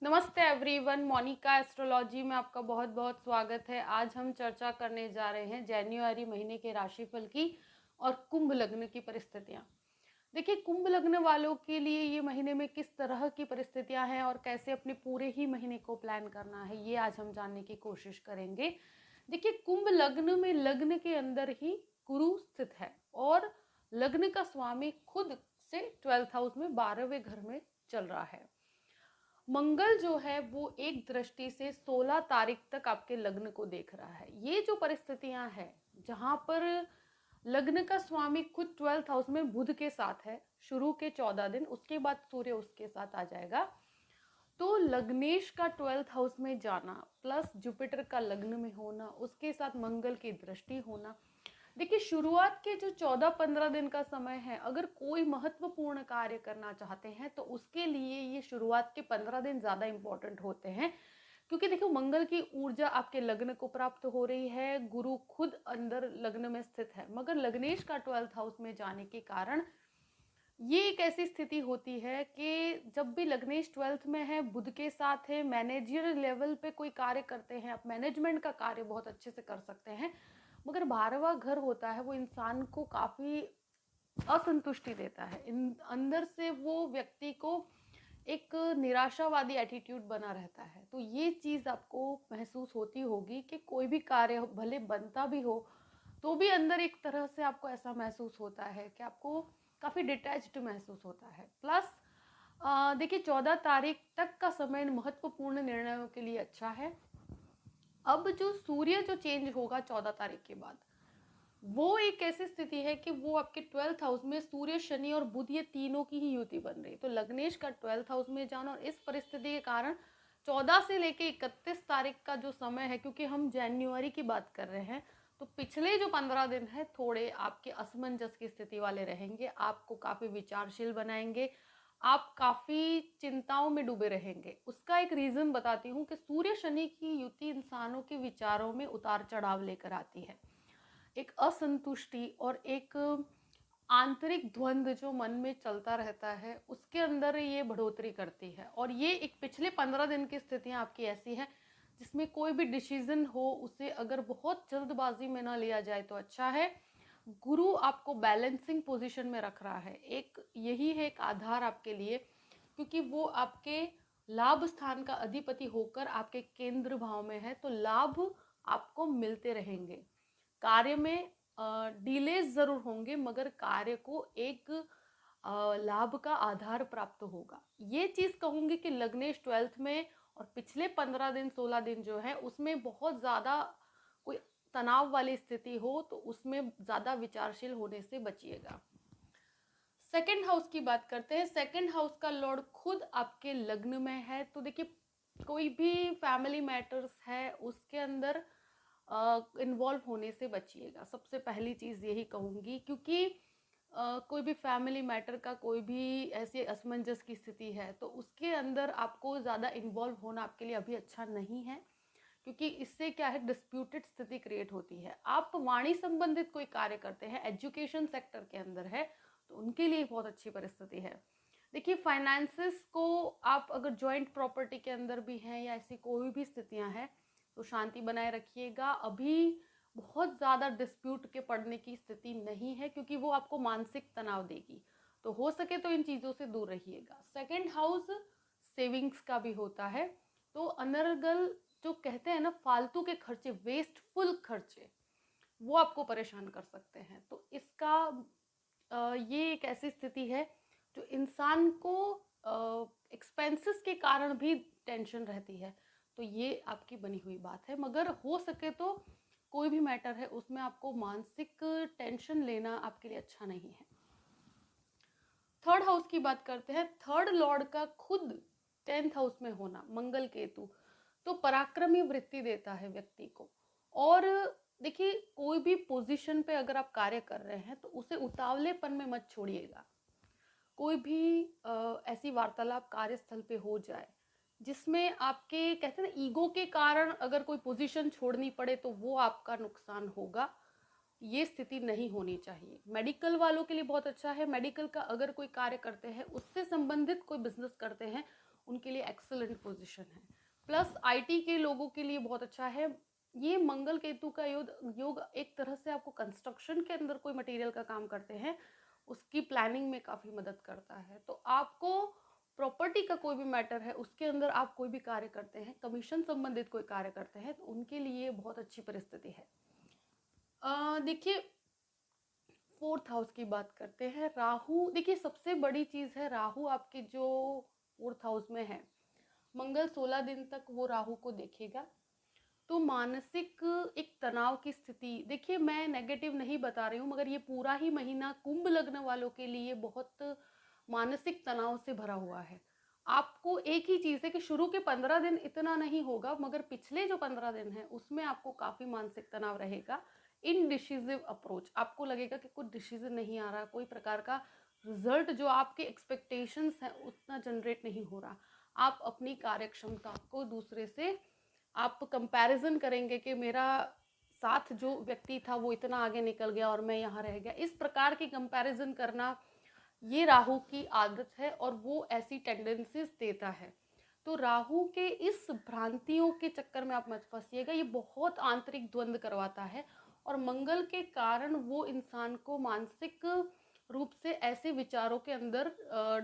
नमस्ते everyone, Monika astrology में आपका बहुत बहुत स्वागत है। आज हम चर्चा करने जा रहे हैं जनवरी महीने के राशिफल की और कुंभ लग्न की परिस्थितियां। देखिए, कुंभ लग्न वालों के लिए ये महीने में किस तरह की परिस्थितियां हैं और कैसे अपने पूरे ही महीने को प्लान करना है, ये आज हम जानने की कोशिश करेंगे। देखिए, कुंभ लग्न में लग्न के अंदर ही गुरु स्थित है और लग्न का स्वामी खुद से 12th हाउस में 12वें घर में चल रहा है। मंगल जो है वो एक दृष्टि से 16 तारीख तक आपके लग्न को देख रहा है। ये जो परिस्थितियां हैं जहां पर लग्न का स्वामी खुद 12th हाउस में बुध के साथ है शुरू के 14 दिन, उसके बाद सूर्य उसके साथ आ जाएगा। तो लग्नेश का 12th हाउस में जाना प्लस जुपिटर का लग्न में होना, उसके साथ मंगल की दृष्टि होना। देखिए, शुरुआत के जो 14-15 दिन का समय है, अगर कोई महत्वपूर्ण कार्य करना चाहते हैं तो उसके लिए ये शुरुआत के 15 दिन ज़्यादा इम्पोर्टेंट होते हैं। क्योंकि देखो, मंगल की ऊर्जा आपके लग्न को प्राप्त हो रही है, गुरु खुद अंदर लग्न में स्थित है, मगर लग्नेश का 12th हाउस में जाने के कारण ये एक ऐसी स्थिति होती है कि जब भी लग्नेश 12th में है, बुध के साथ है, मैनेजर लेवल पे कोई कार्य करते हैं, आप मैनेजमेंट का कार्य बहुत अच्छे से कर सकते हैं। मगर 12वां घर होता है वो इंसान को काफ़ी असंतुष्टि देता है। इन अंदर से वो व्यक्ति को एक निराशावादी एटीट्यूड बना रहता है। तो ये चीज़ आपको महसूस होती होगी कि कोई भी कार्य भले बनता भी हो तो भी अंदर एक तरह से आपको ऐसा महसूस होता है कि आपको काफ़ी डिटैच्ड महसूस होता है। प्लस देखिए, 14 तारीख तक का समय महत्वपूर्ण निर्णयों के लिए अच्छा है। अब जो सूर्य जो चेंज होगा 14 तारीख के बाद, वो एक ऐसी स्थिति है कि वो आपके 12th हाउस में सूर्य, शनि और बुध, ये तीनों की ही युति बन रही है। तो लग्नेश का 12th हाउस में जाना और इस परिस्थिति के कारण 14 से लेके 31 तारीख का जो समय है, क्योंकि हम जनवरी की बात कर रहे हैं, तो पिछले जो 15 दिन है थोड़े आपके असमंजस की स्थिति वाले रहेंगे। आपको काफ़ी विचारशील बनाएंगे, आप काफ़ी चिंताओं में डूबे रहेंगे। उसका एक रीज़न बताती हूँ कि सूर्य शनि की युति इंसानों के विचारों में उतार चढ़ाव लेकर आती है। एक असंतुष्टि और एक आंतरिक द्वंद्व जो मन में चलता रहता है, उसके अंदर ये बढ़ोतरी करती है। और ये एक पिछले 15 दिन की स्थितियां आपकी ऐसी हैं जिसमें कोई भी डिसीजन हो उसे अगर बहुत जल्दबाजी में ना लिया जाए तो अच्छा है। गुरु आपको बैलेंसिंग पोजीशन में रख रहा है, एक यही है एक आधार आपके लिए, क्योंकि वो आपके लाभ स्थान का अधिपति होकर आपके केंद्र भाव में है। तो लाभ आपको मिलते रहेंगे। कार्य में डिलेज ज़रूर होंगे, मगर कार्य को एक लाभ का आधार प्राप्त होगा। ये चीज़ कहूँगी कि लग्नेश 12th में और पिछले 15 दिन 16 दिन जो है उसमें बहुत ज़्यादा कोई तनाव वाली स्थिति हो तो उसमें ज़्यादा विचारशील होने से बचिएगा। सेकंड हाउस की बात करते हैं। सेकंड हाउस का लॉर्ड खुद आपके लग्न में है। तो देखिए, कोई भी फैमिली मैटर्स है उसके अंदर इन्वॉल्व होने से बचिएगा। सबसे पहली चीज़ यही कहूँगी, क्योंकि कोई भी फैमिली मैटर का कोई भी ऐसी असमंजस की स्थिति है तो उसके अंदर आपको ज़्यादा इन्वॉल्व होना आपके लिए अभी अच्छा नहीं है। क्योंकि इससे क्या है, डिस्प्यूटेड स्थिति क्रिएट होती है। आप वाणी संबंधित कोई कार्य करते हैं, एजुकेशन सेक्टर के अंदर है, तो उनके लिए बहुत अच्छी परिस्थिति है। देखिए, फाइनेंसेस को आप अगर जॉइंट प्रॉपर्टी के अंदर भी हैं या ऐसी कोई भी स्थितियां हैं तो शांति बनाए रखिएगा। अभी बहुत ज़्यादा डिस्प्यूट के पड़ने की स्थिति नहीं है, क्योंकि वो आपको मानसिक तनाव देगी। तो हो सके तो इन चीज़ों से दूर रहिएगा। सेकेंड हाउस सेविंग्स का भी होता है। तो अनर्गल जो कहते हैं ना, फालतू के खर्चे, वेस्टफुल खर्चे, वो आपको परेशान कर सकते हैं। तो इसका ये एक ऐसी स्थिति है जो इंसान को एक्सपेंसेस के कारण भी टेंशन रहती है। तो ये आपकी बनी हुई बात है, मगर हो सके तो कोई भी मैटर है उसमें आपको मानसिक टेंशन लेना आपके लिए अच्छा नहीं है। थर्ड हाउस की बात करते हैं। थर्ड लॉर्ड का खुद 10th हाउस में होना, मंगल केतु, तो पराक्रमी वृत्ति देता है व्यक्ति को। और देखिए, कोई भी पोजीशन पे अगर आप कार्य कर रहे हैं तो उसे उतावलेपन में मत छोड़िएगा। कोई भी ऐसी वार्तालाप कार्यस्थल पे हो जाए जिसमें आपके कहते हैं ना ईगो के कारण अगर कोई पोजीशन छोड़नी पड़े तो वो आपका नुकसान होगा। ये स्थिति नहीं होनी चाहिए। मेडिकल वालों के लिए बहुत अच्छा है। मेडिकल का अगर कोई कार्य करते हैं, उससे संबंधित कोई बिजनेस करते हैं, उनके लिए एक्सलेंट पोजीशन है। प्लस आईटी के लोगों के लिए बहुत अच्छा है। ये मंगल केतु का योग एक तरह से आपको कंस्ट्रक्शन के अंदर कोई मटेरियल का काम करते हैं उसकी प्लानिंग में काफ़ी मदद करता है। तो आपको प्रॉपर्टी का कोई भी मैटर है उसके अंदर आप कोई भी कार्य करते हैं, कमीशन संबंधित कोई कार्य करते हैं, तो उनके लिए बहुत अच्छी परिस्थिति है। देखिए, 4th हाउस की बात करते हैं। राहु, देखिए सबसे बड़ी चीज़ है, राहु आपके जो 4th हाउस में है, मंगल 16 दिन तक वो राहु को देखेगा। तो मानसिक एक तनाव की स्थिति, देखिए मैं नेगेटिव नहीं बता रही हूँ, मगर ये पूरा ही महीना कुंभ लग्न वालों के लिए बहुत मानसिक तनाव से भरा हुआ है। आपको एक ही चीज़ है कि शुरू के 15 दिन इतना नहीं होगा, मगर पिछले जो 15 दिन है उसमें आपको काफ़ी मानसिक तनाव रहेगा। इनडिसिसिव अप्रोच, आपको लगेगा कि कुछ डिसीजन नहीं आ रहा, कोई प्रकार का रिजल्ट जो आपके एक्सपेक्टेशंस हैं उतना जनरेट नहीं हो रहा। आप अपनी कार्यक्षमता को दूसरे से आप कंपैरिजन करेंगे कि मेरा साथ जो व्यक्ति था वो इतना आगे निकल गया और मैं यहाँ रह गया। इस प्रकार की कंपैरिजन करना ये राहु की आदत है और वो ऐसी टेंडेंसीज देता है। तो राहु के इस भ्रांतियों के चक्कर में आप मत फंसिएगा, ये बहुत आंतरिक द्वंद्व करवाता है और मंगल के कारण वो इंसान को मानसिक रूप से ऐसे विचारों के अंदर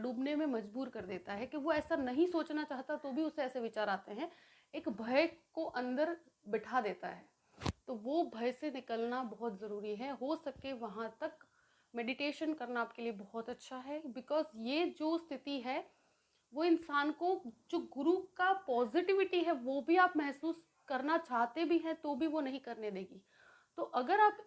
डूबने में मजबूर कर देता है कि वो ऐसा नहीं सोचना चाहता तो भी उसे ऐसे विचार आते हैं, एक भय को अंदर बिठा देता है। तो वो भय से निकलना बहुत ज़रूरी है। हो सके वहाँ तक मेडिटेशन करना आपके लिए बहुत अच्छा है, बिकॉज ये जो स्थिति है वो इंसान को, जो गुरु का पॉजिटिविटी है वो भी आप महसूस करना चाहते भी हैं तो भी वो नहीं करने देगी। तो अगर आप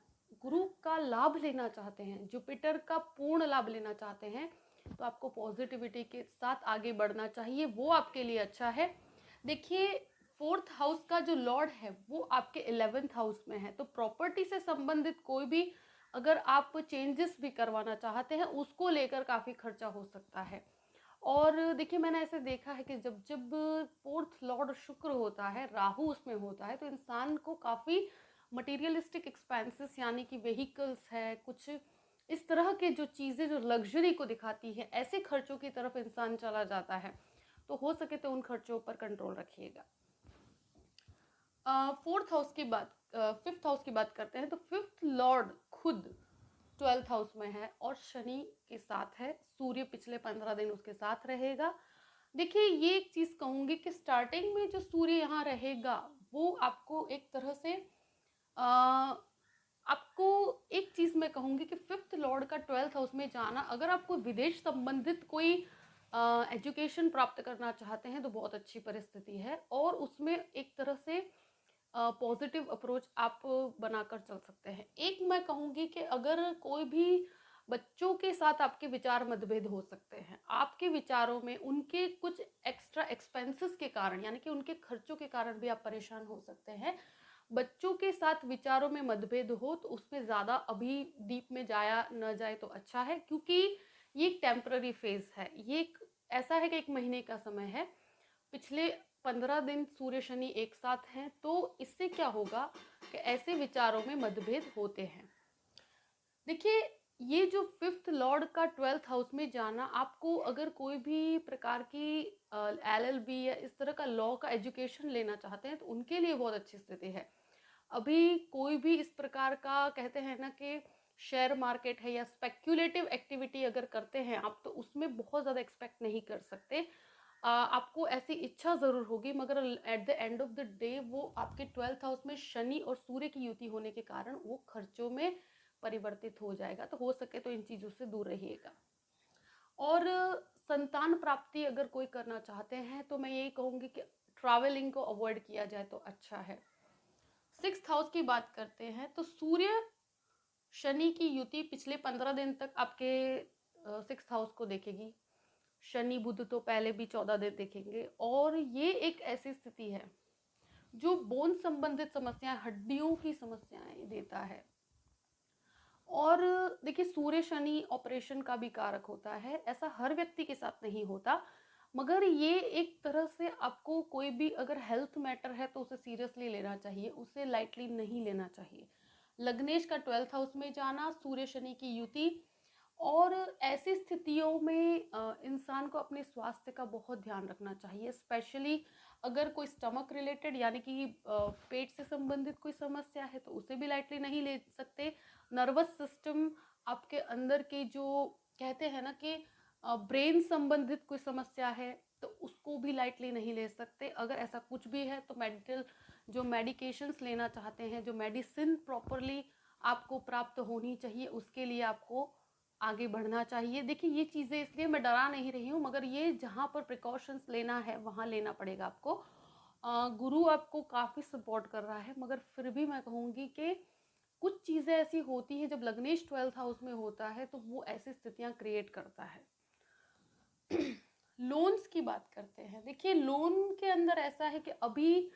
गुरु का लाभ लेना चाहते हैं, जुपिटर का पूर्ण लाभ लेना चाहते हैं, तो आपको पॉजिटिविटी के साथ आगे बढ़ना चाहिए, वो आपके लिए अच्छा है। देखिए, 4th हाउस का जो लॉर्ड है वो आपके 11th हाउस में है, तो प्रॉपर्टी से संबंधित कोई भी अगर आप चेंजेस भी करवाना चाहते हैं उसको लेकर काफ़ी खर्चा हो सकता है। और देखिए, मैंने ऐसे देखा है कि जब जब 4th लॉर्ड शुक्र होता है, राहु उसमें होता है, तो इंसान को काफ़ी मटेरियलिस्टिक एक्सपेंसेस यानी कि व्हीकल्स है, कुछ इस तरह के जो चीज़ें जो लग्जरी को दिखाती है, ऐसे खर्चों की तरफ इंसान चला जाता है। तो हो सके तो उन खर्चों पर कंट्रोल रखिएगा। 4th हाउस की बात 5th हाउस की बात करते हैं। तो 5th लॉर्ड खुद 12th हाउस में है और शनि के साथ है। सूर्य पिछले 15 दिन उसके साथ रहेगा। देखिए, ये एक चीज़ कहूँगी कि स्टार्टिंग में जो सूर्य यहाँ रहेगा वो आपको एक तरह से आपको एक चीज़ मैं कहूँगी कि 5th लॉर्ड का 12th हाउस में जाना, अगर आपको विदेश संबंधित कोई एजुकेशन प्राप्त करना चाहते हैं तो बहुत अच्छी परिस्थिति है और उसमें एक तरह से पॉजिटिव अप्रोच आप बनाकर चल सकते हैं। एक मैं कहूँगी कि अगर कोई भी बच्चों के साथ आपके विचार मतभेद हो सकते हैं, आपके विचारों में उनके कुछ एक्स्ट्रा एक्सपेंसेस के कारण यानी कि उनके खर्चों के कारण भी आप परेशान हो सकते हैं। बच्चों के साथ विचारों में मतभेद हो तो उसमें ज़्यादा अभी डीप में जाया न जाए तो अच्छा है, क्योंकि ये एक टेम्पररी फेज है। ये एक ऐसा है कि 1 महीने का समय है। पिछले 15 दिन सूर्य शनि एक साथ हैं, तो इससे क्या होगा कि ऐसे विचारों में मतभेद होते हैं। देखिए, ये जो 5th लॉर्ड का 12th हाउस में जाना, आपको अगर कोई भी प्रकार की LLB या इस तरह का लॉ का एजुकेशन लेना चाहते हैं तो उनके लिए बहुत अच्छी स्थिति है। अभी कोई भी इस प्रकार का कहते हैं ना कि शेयर मार्केट है या स्पेक्युलेटिव एक्टिविटी अगर करते हैं आप, तो उसमें बहुत ज़्यादा एक्सपेक्ट नहीं कर सकते। आपको ऐसी इच्छा ज़रूर होगी, मगर at the end of the day वो आपके 12th हाउस में शनि और सूर्य की युति होने के कारण वो खर्चों में परिवर्तित हो जाएगा। तो हो सके तो इन चीज़ों से दूर रहिएगा। और संतान प्राप्ति अगर कोई करना चाहते हैं तो मैं यही कहूँगी कि ट्रैवलिंग को अवॉइड किया जाए तो अच्छा है। 6th हाउस की बात करते हैं तो सूर्य शनि की युति पिछले 15 दिन तक आपके 6th हाउस को देखेगी। शनि बुध तो पहले भी 14 दिन देखेंगे और ये एक ऐसी स्थिति है जो बोन संबंधित समस्याएं, हड्डियों की समस्याएं देता है। और देखिए, सूर्य शनि ऑपरेशन का भी कारक होता है। ऐसा हर व्यक्ति के साथ नहीं होता, मगर ये एक तरह से आपको कोई भी अगर हेल्थ मैटर है तो उसे सीरियसली लेना चाहिए, उसे लाइटली नहीं लेना चाहिए। लग्नेश का 12th हाउस में जाना, सूर्य शनि की युति और ऐसी स्थितियों में इंसान को अपने स्वास्थ्य का बहुत ध्यान रखना चाहिए, स्पेशली अगर कोई स्टमक रिलेटेड यानी कि पेट से संबंधित कोई समस्या है तो उसे भी लाइटली नहीं ले सकते। नर्वस सिस्टम, आपके अंदर के जो कहते हैं ना कि ब्रेन संबंधित कोई समस्या है तो उसको भी लाइटली नहीं ले सकते। अगर ऐसा कुछ भी है तो मेडिकल जो मेडिकेशंस लेना चाहते हैं, जो मेडिसिन प्रॉपरली आपको प्राप्त होनी चाहिए, उसके लिए आपको आगे बढ़ना चाहिए। देखिए ये चीज़ें इसलिए मैं डरा नहीं रही हूँ, मगर ये जहाँ पर प्रिकॉशंस लेना है वहाँ लेना पड़ेगा आपको। गुरु आपको काफ़ी सपोर्ट कर रहा है, मगर फिर भी मैं कहूँगी कि कुछ चीज़ें ऐसी होती हैं जब लग्नेश 12th हाउस में होता है तो वो ऐसी स्थितियाँ क्रिएट करता है। लोन्स की बात करते हैं। देखिए लोन के अंदर ऐसा है कि अभी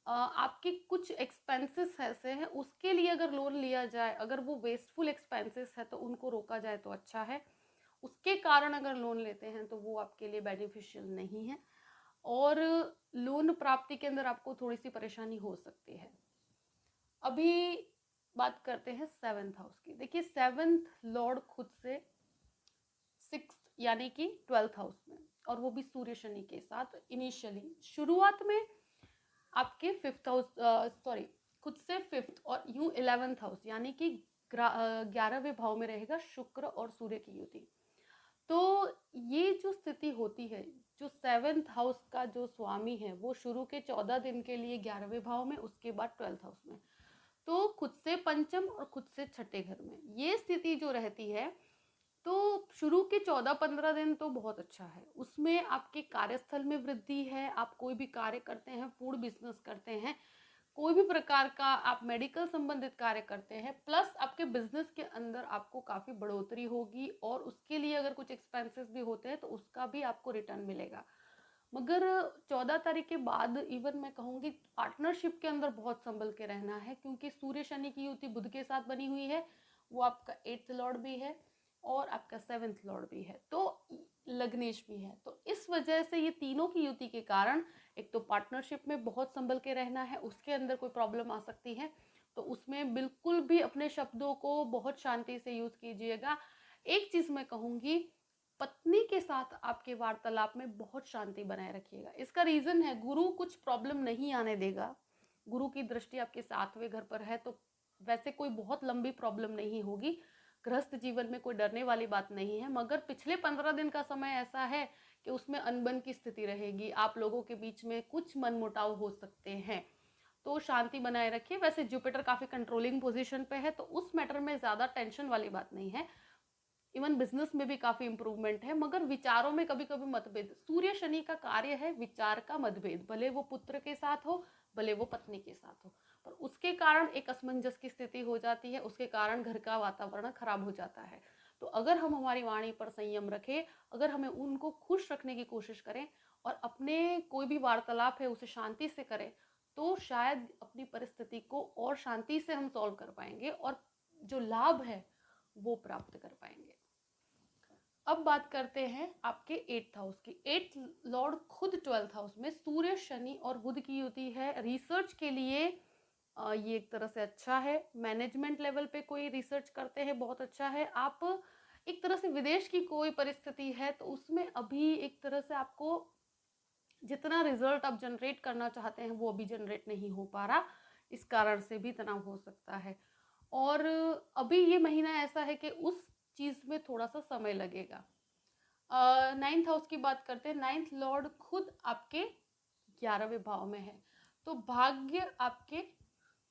आपके कुछ एक्सपेंसेस ऐसे हैं, उसके लिए अगर लोन लिया जाए, अगर वो वेस्टफुल एक्सपेंसेस है तो उनको रोका जाए तो अच्छा है। उसके कारण अगर लोन लेते हैं तो वो आपके लिए बेनिफिशियल नहीं है, और लोन प्राप्ति के अंदर आपको थोड़ी सी परेशानी हो सकती है। अभी बात करते हैं 7th हाउस की। देखिए 7th लॉर्ड खुद से 6th यानी कि 12th हाउस में, और वो भी सूर्य शनि के साथ। इनिशियली शुरुआत में आपके 5th हाउस सॉरी खुद से 5th और यूं 11th हाउस यानी कि 11वें भाव में रहेगा शुक्र और सूर्य की युति। तो ये जो स्थिति होती है, जो 7th हाउस का जो स्वामी है वो शुरू के 14 दिन के लिए 11वें भाव में, उसके बाद 12th हाउस में, तो खुद से पंचम और खुद से छठे घर में ये स्थिति जो रहती है, तो शुरू के 14-15 दिन तो बहुत अच्छा है। उसमें आपके कार्यस्थल में वृद्धि है, आप कोई भी कार्य करते हैं, फूड बिजनेस करते हैं, कोई भी प्रकार का आप मेडिकल संबंधित कार्य करते हैं, प्लस आपके बिजनेस के अंदर आपको काफ़ी बढ़ोतरी होगी, और उसके लिए अगर कुछ एक्सपेंसेस भी होते हैं तो उसका भी आपको रिटर्न मिलेगा। मगर 14 तारीख के बाद इवन मैं कहूँगी पार्टनरशिप के अंदर बहुत संभल के रहना है, क्योंकि सूर्य शनि की युति बुध के साथ बनी हुई है, वो आपका 8th लॉर्ड भी है और आपका 7th लॉर्ड भी है, तो लग्नेश भी है। तो इस वजह से ये तीनों की युति के कारण एक तो पार्टनरशिप में बहुत संभल के रहना है, उसके अंदर कोई प्रॉब्लम आ सकती है, तो उसमें बिल्कुल भी अपने शब्दों को बहुत शांति से यूज कीजिएगा। एक चीज मैं कहूँगी, पत्नी के साथ आपके वार्तालाप में बहुत शांति बनाए रखिएगा। इसका रीजन है गुरु कुछ प्रॉब्लम नहीं आने देगा। गुरु की दृष्टि आपके 7वें घर पर है, तो वैसे कोई बहुत लंबी प्रॉब्लम नहीं होगी। गृहस्थ जीवन में कोई डरने वाली बात नहीं है, मगर पिछले 15 दिन का समय ऐसा है कि उसमें अनबन की स्थिति रहेगी, आप लोगों के बीच में कुछ मनमुटाव हो सकते हैं, तो शांति बनाए रखिए। वैसे जुपिटर काफ़ी कंट्रोलिंग पोजीशन पे है, तो उस मैटर में ज़्यादा टेंशन वाली बात नहीं है। इवन बिजनेस में भी काफ़ी इंप्रूवमेंट है, मगर विचारों में कभी कभी मतभेद। सूर्य शनि का कार्य है विचार का मतभेद, भले वो पुत्र के साथ हो, भले वो पत्नी के साथ हो, पर उसके कारण एक असमंजस की स्थिति हो जाती है, उसके कारण घर का वातावरण खराब हो जाता है। तो अगर हम हमारी वाणी पर संयम रखें, अगर हमें उनको खुश रखने की कोशिश करें और अपने कोई भी वार्तालाप है उसे शांति से करें, तो शायद अपनी परिस्थिति को और शांति से हम सॉल्व कर पाएंगे और जो लाभ है वो प्राप्त कर पाएंगे। अब बात करते हैं आपके 8th हाउस की। 8th लॉर्ड खुद 12th हाउस में सूर्य शनि और बुध की युति है। रिसर्च के लिए ये एक तरह से अच्छा है। मैनेजमेंट लेवल पे कोई रिसर्च करते हैं, बहुत अच्छा है। आप एक तरह से विदेश की कोई परिस्थिति है तो उसमें अभी एक तरह से आपको जितना रिजल्ट आप जनरेट करना चाहते हैं वो अभी जनरेट नहीं हो पा रहा, इस कारण से भी तनाव हो सकता है। और अभी ये महीना ऐसा है कि उस चीज़ में थोड़ा सा समय लगेगा। 9th हाउस की बात करते हैं। 9th लॉर्ड खुद आपके 11वें भाव में है, तो भाग्य आपके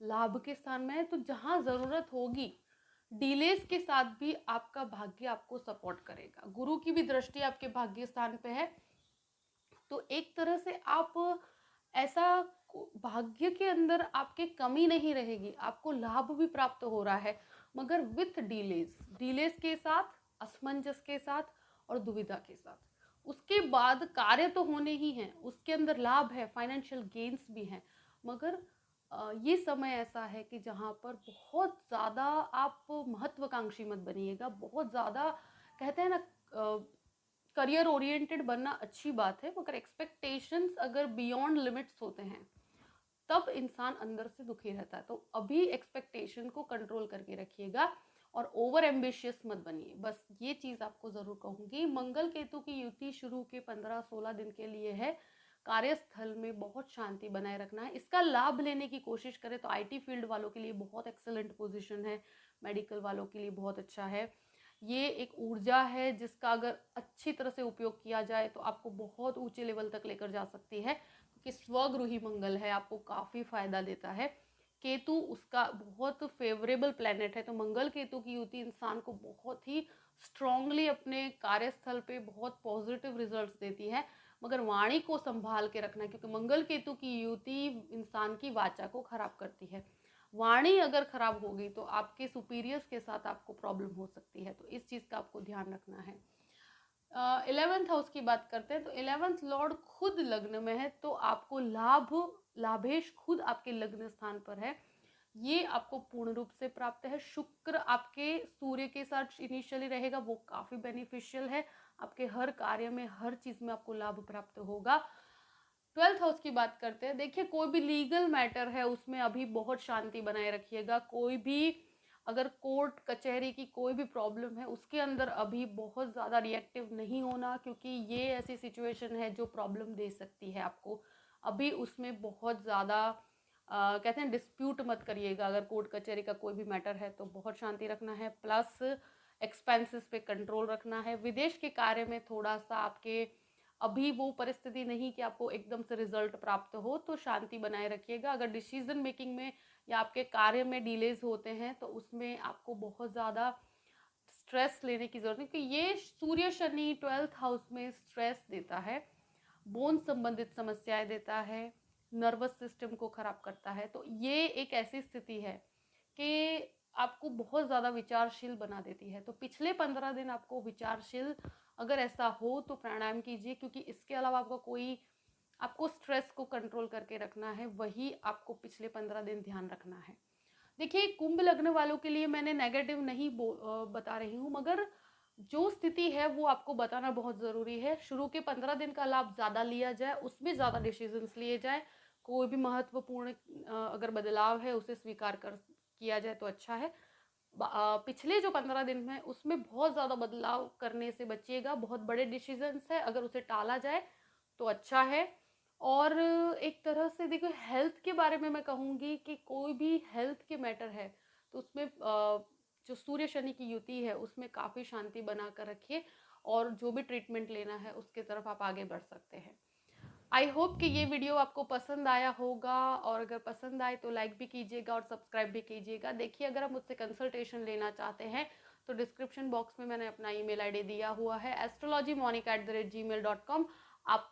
लाभ के स्थान में है, तो जहाँ ज़रूरत होगी डिलेस के साथ भी आपका भाग्य आपको सपोर्ट करेगा। गुरु की भी दृष्टि आपके भाग्य स्थान पे है, तो एक तरह से आप ऐसा भाग्य के अंदर आपके कमी नहीं रहेगी, आपको लाभ भी प्राप्त हो रहा है, मगर विथ डीलेस के साथ, असमंजस के साथ और दुविधा के साथ। उसके बाद कार्य तो होने ही हैं, उसके अंदर लाभ है, फाइनेंशियल गेन्स भी हैं, मगर ये समय ऐसा है कि जहाँ पर बहुत ज़्यादा आप महत्वाकांक्षी मत बनिएगा। बहुत ज़्यादा कहते हैं ना, करियर ओरिएंटेड बनना अच्छी बात है, मगर एक्सपेक्टेशंस अगर बियॉन्ड लिमिट्स होते हैं तब इंसान अंदर से दुखी रहता है। तो अभी एक्सपेक्टेशन को कंट्रोल करके रखिएगा और ओवर एम्बिशियस मत बनिए, बस ये चीज़ आपको ज़रूर कहूँगी। मंगल केतु की युति शुरू के 15-16 दिन के लिए है। कार्यस्थल में बहुत शांति बनाए रखना है। इसका लाभ लेने की कोशिश करें तो आईटी फील्ड वालों के लिए बहुत एक्सेलेंट पोजीशन है, मेडिकल वालों के लिए बहुत अच्छा है। ये एक ऊर्जा है जिसका अगर अच्छी तरह से उपयोग किया जाए तो आपको बहुत ऊंचे लेवल तक लेकर जा सकती है, क्योंकि स्वगृही मंगल है, आपको काफ़ी फायदा देता है। केतु उसका बहुत फेवरेबल प्लेनेट है, तो मंगल केतु की युति इंसान को बहुत ही स्ट्रांगली अपने कार्यस्थल पे बहुत पॉजिटिव रिजल्ट्स देती है। मगर वाणी को संभाल के रखना, क्योंकि मंगल केतु की युति इंसान की वाचा को खराब करती है। वाणी अगर खराब होगी तो आपके सुपीरियर्स के साथ आपको प्रॉब्लम हो सकती है, तो इस चीज़ का आपको ध्यान रखना है। 11th हाउस की बात करते हैं तो 11th लॉर्ड खुद लग्न में है, तो आपको लाभेश खुद आपके लग्न स्थान पर है, ये आपको पूर्ण रूप से प्राप्त है। शुक्र आपके सूर्य के साथ इनिशियली रहेगा, वो काफ़ी बेनिफिशियल है, आपके हर कार्य में हर चीज़ में आपको लाभ प्राप्त होगा। 12th हाउस की बात करते हैं। देखिए, कोई भी लीगल मैटर है उसमें अभी बहुत शांति बनाए रखिएगा। कोई भी अगर कोर्ट कचहरी की कोई भी प्रॉब्लम है उसके अंदर अभी बहुत ज़्यादा रिएक्टिव नहीं होना, क्योंकि ये ऐसी सिचुएशन है जो प्रॉब्लम दे सकती है आपको। अभी उसमें बहुत ज़्यादा कहते हैं डिस्प्यूट मत करिएगा। अगर कोर्ट कचहरी का कोई भी मैटर है तो बहुत शांति रखना है, प्लस एक्सपेंसेस पे कंट्रोल रखना है। विदेश के कार्य में थोड़ा सा आपके अभी वो परिस्थिति नहीं कि आपको एकदम से रिजल्ट प्राप्त हो, तो शांति बनाए रखिएगा। अगर डिसीजन मेकिंग में या आपके कार्य में डिलेज होते हैं तो उसमें आपको बहुत ज़्यादा स्ट्रेस लेने की जरूरत नहीं, क्योंकि ये सूर्य शनि 12th हाउस में स्ट्रेस देता है, बोन संबंधित समस्याएं देता है, नर्वस सिस्टम को खराब करता है। तो ये एक ऐसी स्थिति है कि आपको बहुत ज़्यादा विचारशील बना देती है। तो पिछले 15 दिन आपको विचारशील अगर ऐसा हो तो प्राणायाम कीजिए, क्योंकि इसके अलावा आपको स्ट्रेस को कंट्रोल करके रखना है, वही आपको पिछले 15 दिन ध्यान रखना है। देखिए, कुंभ लग्न वालों के लिए मैंने नेगेटिव नहीं बता रही हूँ, मगर जो स्थिति है वो आपको बताना बहुत ज़रूरी है। शुरू के 15 दिन का लाभ ज़्यादा लिया जाए, उसमें ज़्यादा डिसीजंस लिए जाए, कोई भी महत्वपूर्ण अगर बदलाव है उसे स्वीकार कर किया जाए तो अच्छा है। पिछले जो 15 दिन है उसमें बहुत ज़्यादा बदलाव करने से बचिएगा। बहुत बड़े डिसीजंस है, अगर उसे टाला जाए तो अच्छा है। और एक तरह से देखो, हेल्थ के बारे में मैं कहूँगी कि कोई भी हेल्थ के मैटर है तो उसमें जो सूर्य शनि की युति है उसमें काफ़ी शांति बना कर रखिए, और जो भी ट्रीटमेंट लेना है उसके तरफ आप आगे बढ़ सकते हैं। आई होप कि ये वीडियो आपको पसंद आया होगा, और अगर पसंद आए तो लाइक भी कीजिएगा और सब्सक्राइब भी कीजिएगा। देखिए, अगर आप मुझसे कंसल्टेशन लेना चाहते हैं तो डिस्क्रिप्शन बॉक्स में मैंने अपना ईमेल आईडी दिया हुआ है, astrologymonica@gmail.com। आप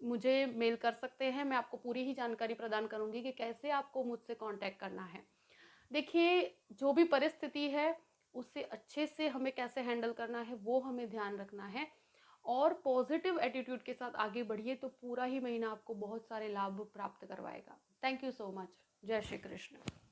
मुझे मेल कर सकते हैं, मैं आपको पूरी ही जानकारी प्रदान करूंगी कि कैसे आपको मुझसे कांटेक्ट करना है। देखिए, जो भी परिस्थिति है उससे अच्छे से हमें कैसे हैंडल करना है वो हमें ध्यान रखना है, और पॉजिटिव एटीट्यूड के साथ आगे बढ़िए तो पूरा ही महीना आपको बहुत सारे लाभ प्राप्त करवाएगा। Thank you so much. जय श्री कृष्ण।